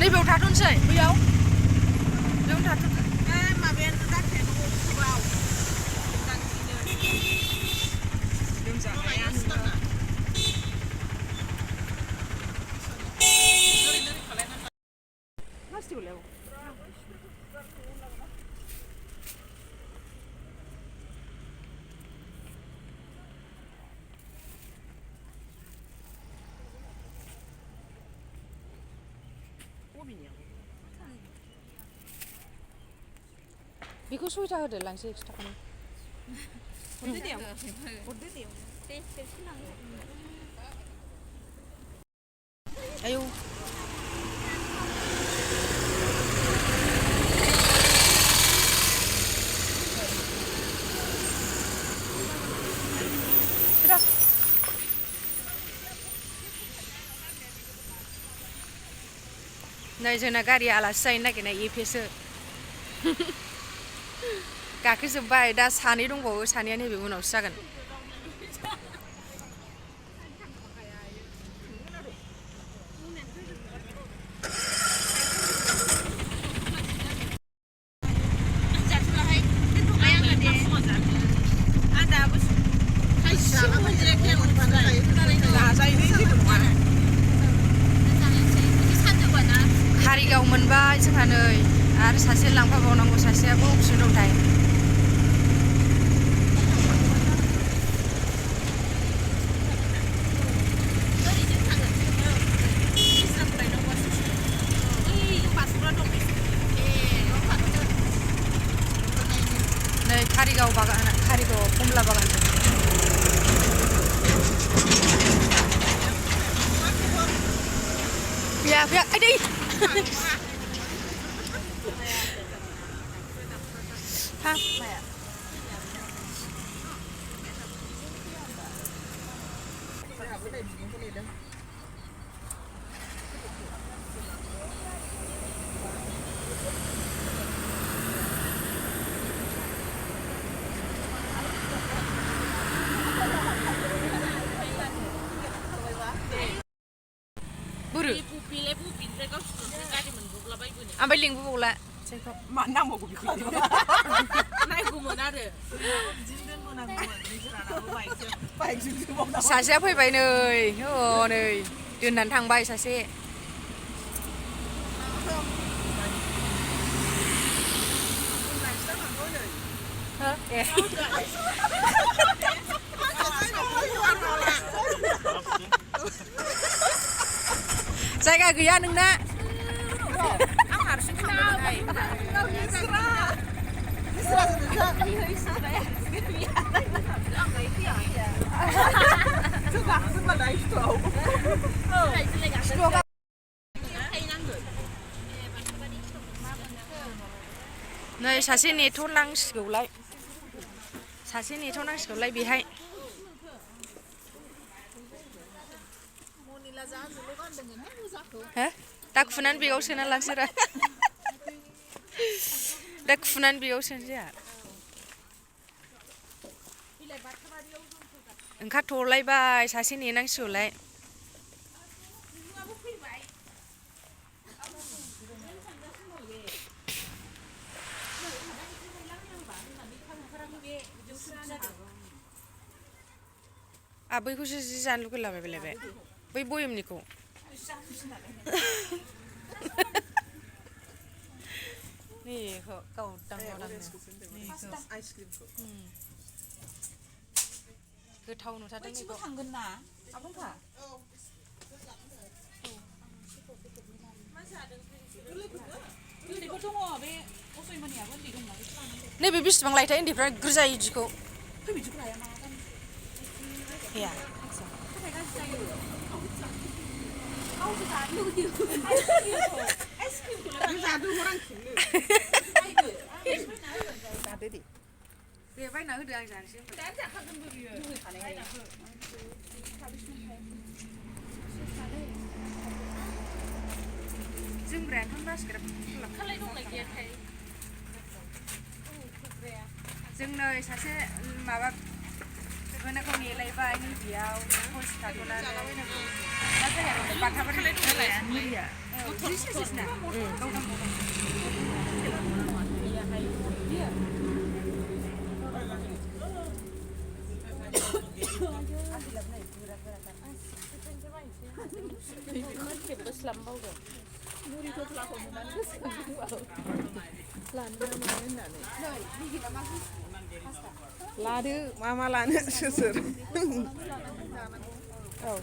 नैबेयाव थाथ'नोसै बैयाव बेयावनो थाथ'नोसै माबायानो जाखाया गोबाव लोमजानाया बेखौ सयथा होदो लांसै 100 थाखानि आयौ नै जोंना गारिया आलासि जाहैनो नागिरनाय एफेसो गाखोजोब्बाय दा सानै दंबावो सानैया नैबे उनावसो जागोन कारिगाव मोनबाय जोंहा नै आरो सासे लांफाबावनांगौ सासेयाबो अफिसाव दंथाय नै कारिगाव कमला बागान फैया आदै ha Buru. Ambil link bola. Mana mau gue bikin? Naik gue mau nade. Saja फैबाय नै नै दोननानै थांबाय सासे जायगा गैया नोंना आं हारसिं थांबाय नै सासे नेथ'नांसिगौलाय बेहाय दा खुनानै बेयाव सोना लांसै रा दा खुनानै बेयाव सोनोसै आहा ओंखारथ'लायबाय सासे नेनांसिगौलाय बैखौसो जि जानो लुगैलाबायलायबाय बै बयेमनिखौ नैखौ गावदांनो गोथाव नुथारदों बेखौ थांगोन ना आबंखा नैबे बेसेबां लायथाय उन्दैफ्रा गोरजायो इदिखौ गैया दे बायना होदो आं जानोसै जोमग्रायाथ' बासिग्रा खालाय दंना गैयाथाय जों नै सासे माबा होनायखौ नेलायबाय नैबेयाव हस्पिटाल लादो मा लानो सोर औ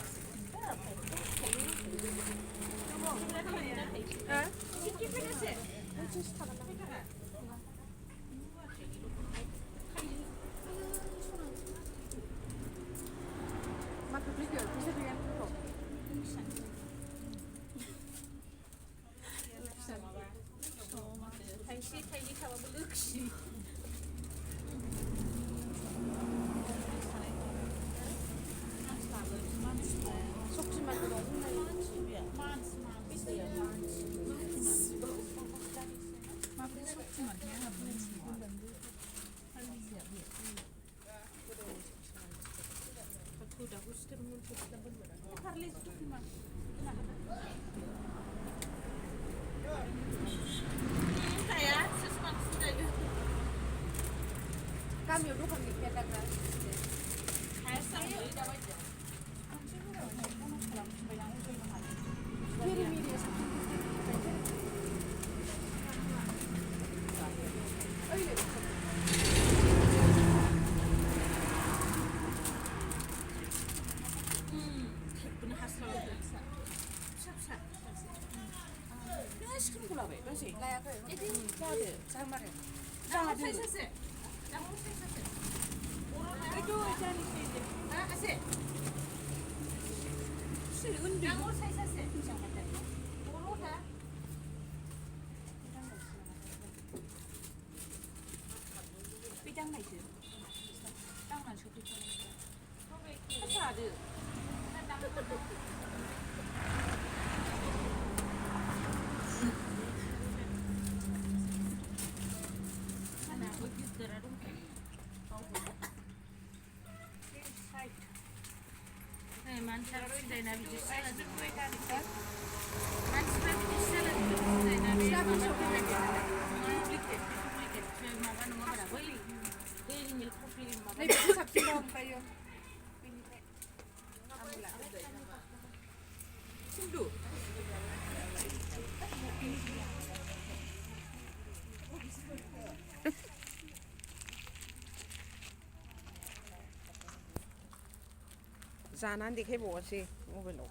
जानानै देखायबावासै मबाइलाव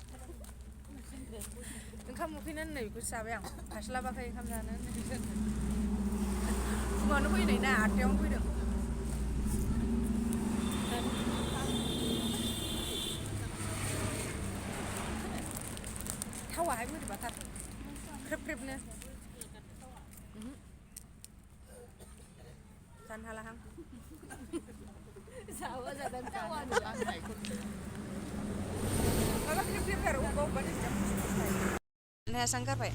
ओंखाम उखैनानै नै बेखौसो जाबाय आं हास्लाबाखै ओंखाम जानो फुङावनो फैनाय ना 8टायावनो फैदों थावाहाय बोरैबाथार ख्रेब ख्रेबनो जानो हालाहां जावा जादों थावानो माबा ख्रेब ख्रेब गार अबेबा नायासां गारबाय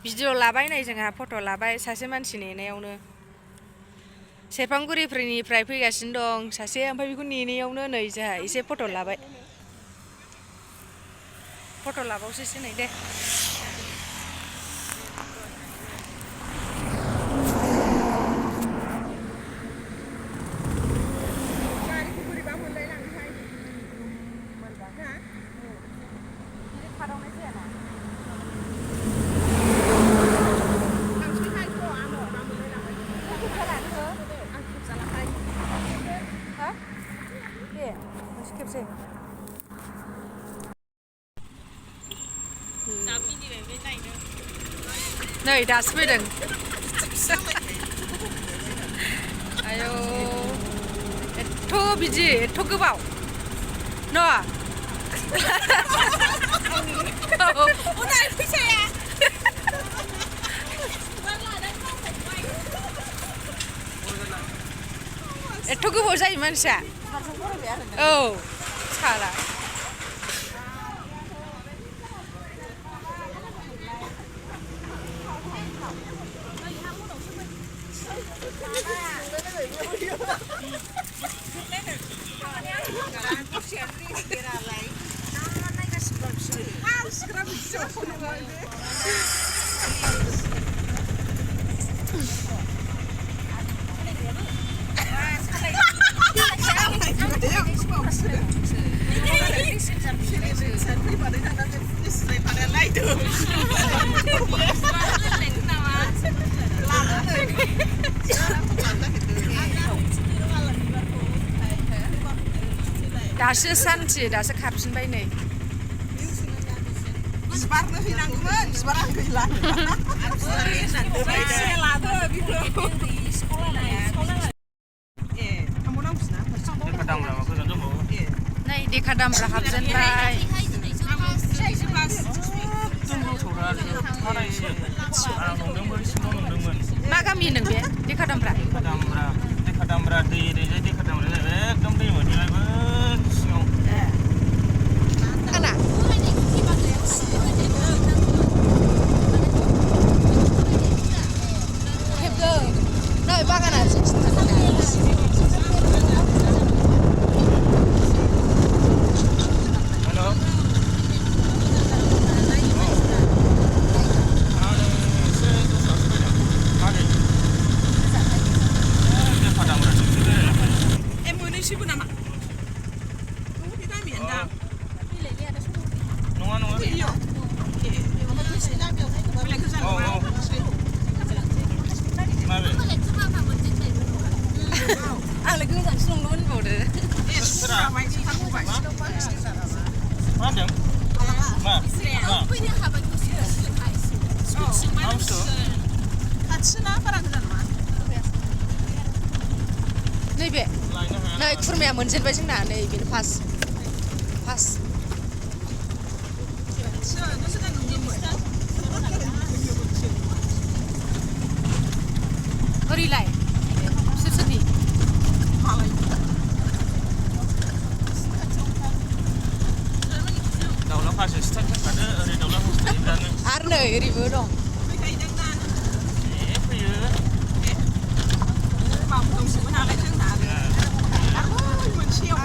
भिडिअ लाबाय नै जोंहा फट' लाबाय सासे मानसि नेनायावनो सेरफांगुरिनिफ्राय फैगासिनो दं सासे ओमफ्राय बेखौ नेनायावनो नै जोंहा एसे फट' लाबाय फट' लाबावसैसो नै दे नै दासो फैदों आयौ एथ' बिदि एथ' गोबाव न' एथ' गोबाव जायो मानसिया औ साला दासो सानसे दासो खारफिनबाय नै बिबारनो हैनांगौमोन बिबारा गैला नै देखा दामब्रा हाबजेनबाय मा गामि नों बे देखा दामब्रा दै ओरैजाय देखा दामब्रा एकदम दै मोनहैलायबो सिङाव आना हेबदों नै बागाना मोनैसोबो नामा बे गामियानो दा नङा बैयाव बेलेग गोजान नङा आंलाय गोजानसो नंगौ होनबावदो मा होनदों मा बुस्थु खाथिना बारा गोजान नङा नैबे नै खुरमाया मोनजेनबाय जोंना नै बेनो फार्स्ट ओरैलाय सोरनि दाउला फासो स्टार्ट जाखादो ओरै दाउला फासो थायोब्लानो आरो नै ओरैबो दं फैयो दंसोमोन नालाय जोंना आरो मोनसेयाव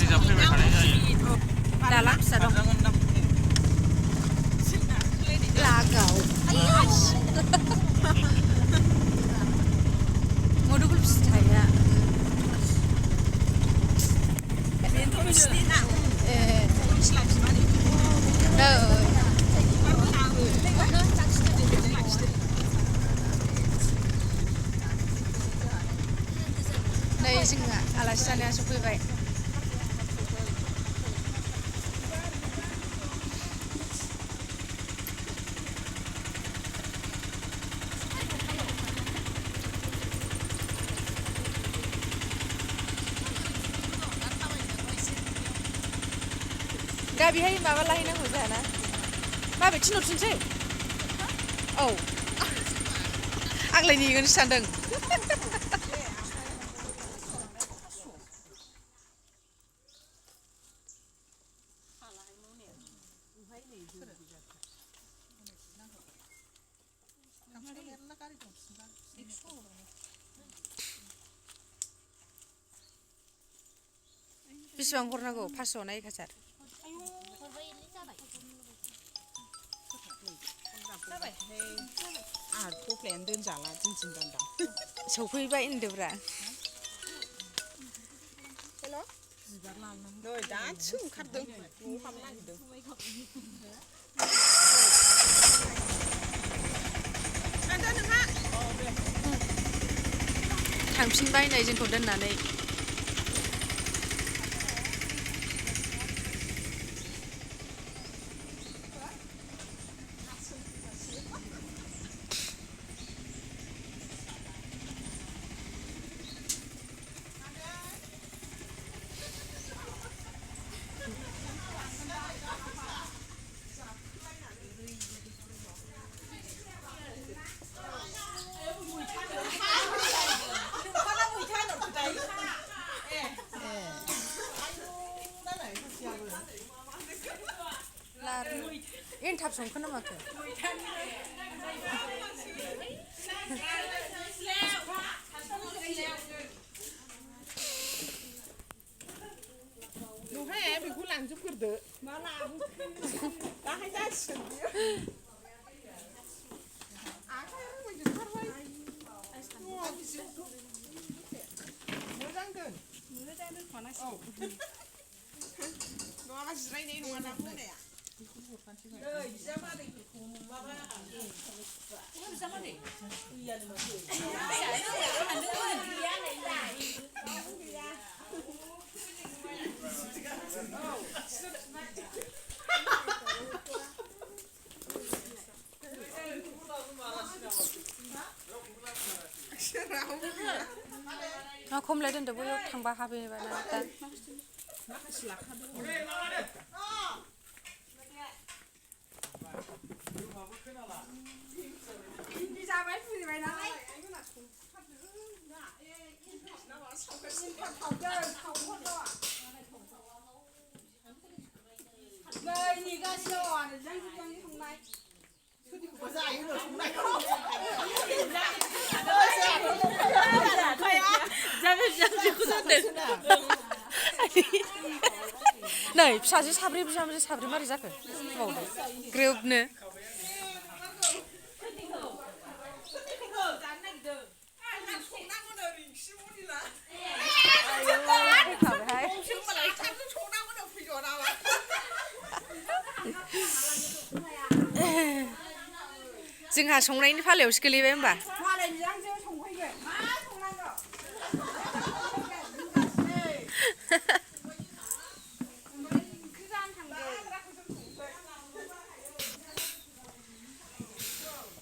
रिजार्भ फैबाय थानाय जायो दालां फिसा दं लागाव मोदोमफुल फिथाइया बेनोथ' नोंसिनि ना नै जोंहा आलासि जानाया सफैबाय दा बेहाय माबा लाहैनांगौ जाहाना माबे थिनहरफिनसै औ आंलाय नेगोनसो सानदों बेसेबां हरनांगौ 500 ना 1000 आंहा थफ्लायानो दोनजाला दिन्थिं दान्दा सफैबाय होनदोब्रा बिबार लांनांगौ नै दासो ओंखारदों न'आव हाबनो नागिरदों दा नोंहा थांफिनबाय नै जोंखौ दोननानै संखोना माखो नोहाय बेखौ लांजोबग्रोदो मा लाबोखो दाहाय जासिगोन बियो आखाइ रुमायजोबथारबाय मोजां दोन मोजां दोनख'नांसिगोन नङाबा जिरायनाय नङा ना मोनाया नै बिजामादैफोरखौ माबा बिजामादै गैयानो माथो मा खमलाय दोनदो बैयाव थांबा हाबहैबाय ना दा माखासे लाखादों इन्दि जाबाय फुजिबाय नालाय नै नेगासिनो आरो जोंनि संनाय सोरनिखौबा जायो संनायखौ नै फिसाजो साब्रै बिहामजो साब्रै मारै जाखो बावदो ग्रोबनो जोंहा संनायनि फालायावसो गोलैबाय होमबा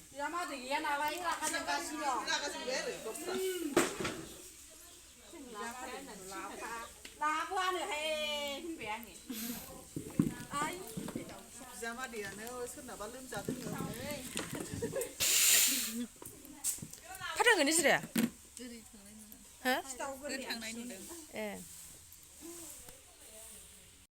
बिजामादै गैया नालाय रागा जोंगासिनो लाबोआनोहाय होनबाय आङो बिजामादैयानो सोरनाबा लोमजादों फाथांगोन जिराया थांनाय नुदों ए